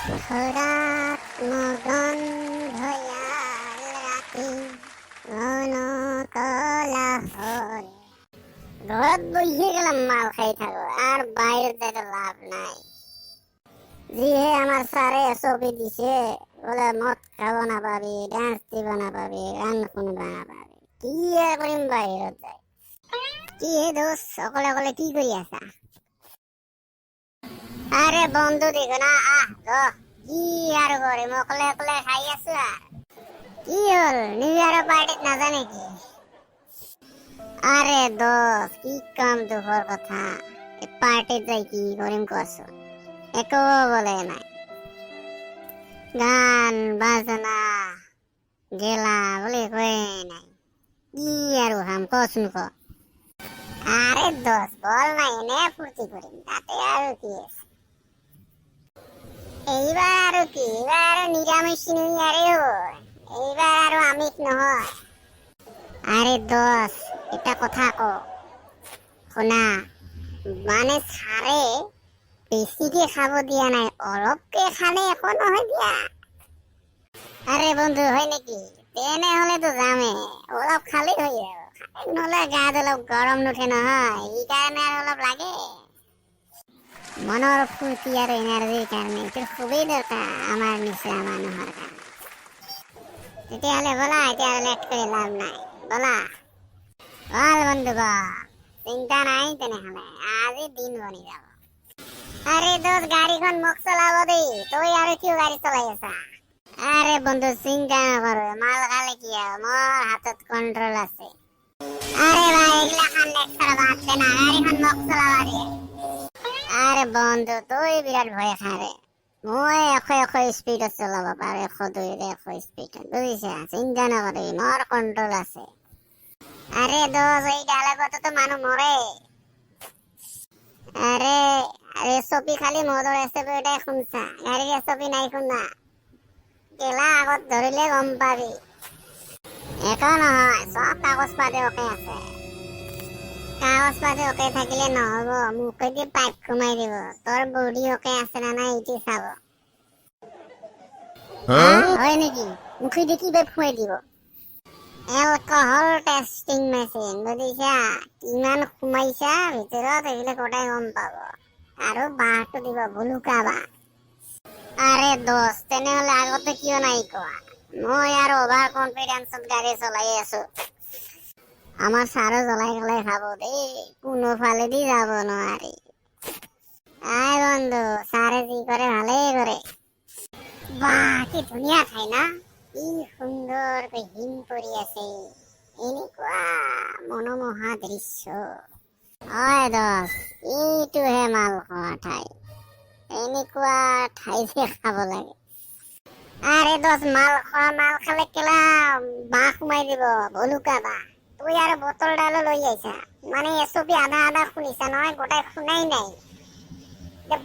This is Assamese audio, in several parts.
হঠাৎ মগন ভয়াল ৰাতি ঘন কলাহল। ঘৰত বহিয়ে গেলাম মাল খাই থাকো আর বাইরে যেতে লাভ নাই। যিহে আমার স্যারে ছবি দিছে বলে মদ খাব না পাবি, ডান্স দিব না পাবি, গান শুনব না পাবি। কি আর কৰিম বাহিৰত যাই। কি হে দোষ অকলে অকলে কি কৰি আছা? আরে বন্ধু দেখো না কি আর করে অকলে অকলে খাই আছো আর কি হল নিউ ইয়ার পার্টিত নাজা নেকি? আরে দোষ কি কাম দুখৰ কথা পাৰ্টিত যাই কি কৰিম কোৱাচোন? একো বলে নাই, গান বাজনা গেলা বলে কয়ে নাই। কি আর হাম কচোন ক? আরে দোষ বল না এনে ফুর্তি করিম তাতে আর কি আছে। এইবার আৰু কি, এইবাৰ আৰু নিৰামিষ নিয়াৰে হয়, এইবাৰ আৰু আমিষ নহয়। আৰে দোষ এটা কথা ক শুনা, মানে ছাৰে বেছিকে খাব দিয়া নাই, অলপকে খালে একো নহয় দিয়া। আরে বন্ধু হয় নেকি? তেনেহলে তো যামে, অলপ খালি হৈ যাব, নহলে গাত অলপ গৰম নুঠে নহয়, এই কাৰণে আৰু অলপ লাগে। মনৰ ফুৰ্তি আৰু এনাৰ্জিৰ কাৰণে এইটো খুবেই দৰকাৰ আমাৰ নিচিনা মানুহৰ কাৰণে। তেতিয়াহ'লে ব'লা, এতিয়া আৰু লেট কৰি লাভ নাই, ব'লা। বল বন্ধু বল, চিন্তা নাই তেনেহ'লে আজি দিন বনি যাব। আরে দোষ গাড়ীখন মোক চলাব দেই, তই আৰু কিয় গাড়ী চলাই আছা? আৰে বন্ধু চিন্তা নকৰো, মাল খালে কি আৰু মোৰ হাতত কন্ট্রোল আছে। আরে ভাই এগুলা খান নেক্সট বাদ না, গাড়ীখন মোক চলাব দিয়ে। আরে বন্ধু তুই বিরাট ভয় খারে, মই 100 স্পীডত চলাব পাৰো, 102 100 স্পীডত, বুজিছা? চিন্তা নকৰি মোৰ কন্ট্রোল আছে। আরে দোষ এই ডায়লগতো তো মানুহ মরে। আরে রেসপি খালি মদর রেসিপিটাই শুনছা, গাড়ির রেসপি নাই শুনা। গেলা আগত ধরিলে গম পাবি। একো নহয়, সব কাগজ পাতি ওকে আছে। কাগজ পাতি ওকে থাকিলে নহব, মুখেদি পাইপ সোমাই দিব, তোর বডি ওকে আছে না নাই ইটি চাব। হয় নেকি? মুখেদি কি পাইপ সোমাই দিব? এলকহল টেস্টিং মেচিন, বুজিছা? কিমান সোমাইছা ভিতৰত এইবিলাক গোটাই গম পাব, আৰু বাঁহটো দিব ভুলুকা বাঁহ। আৰে দোষ তেনেহলে আগতে কিয় নাই কোৱা? মই আৰু অভাৰ কনফিডেন্সত গাড়ী চলাই আছো। আমাৰ ছাৰো জ্বলাই গলাই খাব দেই, কোনো ফালেদি যাব নোৱাৰি। আই বন্ধু, ছাৰে যি কৰে ভালেই কৰে। বাহ কি ধুনীয়া ঠাই না, কি সুন্দৰকৈ হিম পৰি আছে, এনেকুৱা মনোমোহা দৃশ্য। হয় দোষ, এইটোহে মাল খোৱা ঠাই, এনেকুৱা ঠাইতে খাব লাগে। আৰে দোষ মাল খোৱা, মাল খালে কেলা বাঁহ সোমাই দিব, ভলুকা বাঁহ। তুই আৰু বটল ডালো লৈ আহিছা, মানে এচপি আধা আধা শুনিছা নহয়, গোটাই শুনাই নাই।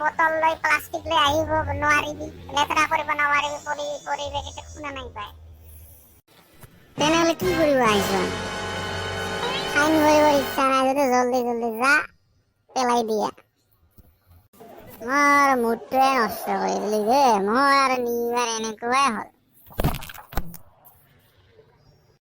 বটল লৈ প্লাষ্টিক লৈ আহিব নোৱাৰিবি, লেতেৰা কৰিব নোৱাৰিবি, পৰিৱেশ শুনা নাই পাই। তেনেহলে কি কৰিব আহিছ? ফাইন ভৰিব ইচ্ছা নাই যদি জলদি জলদি যা, পেলাই দিয়া। মোৰ মুডটোৱে নষ্ট কৰি দিলি যে, মই আৰু নিবাৰ এনেকুৱাই হ'ল।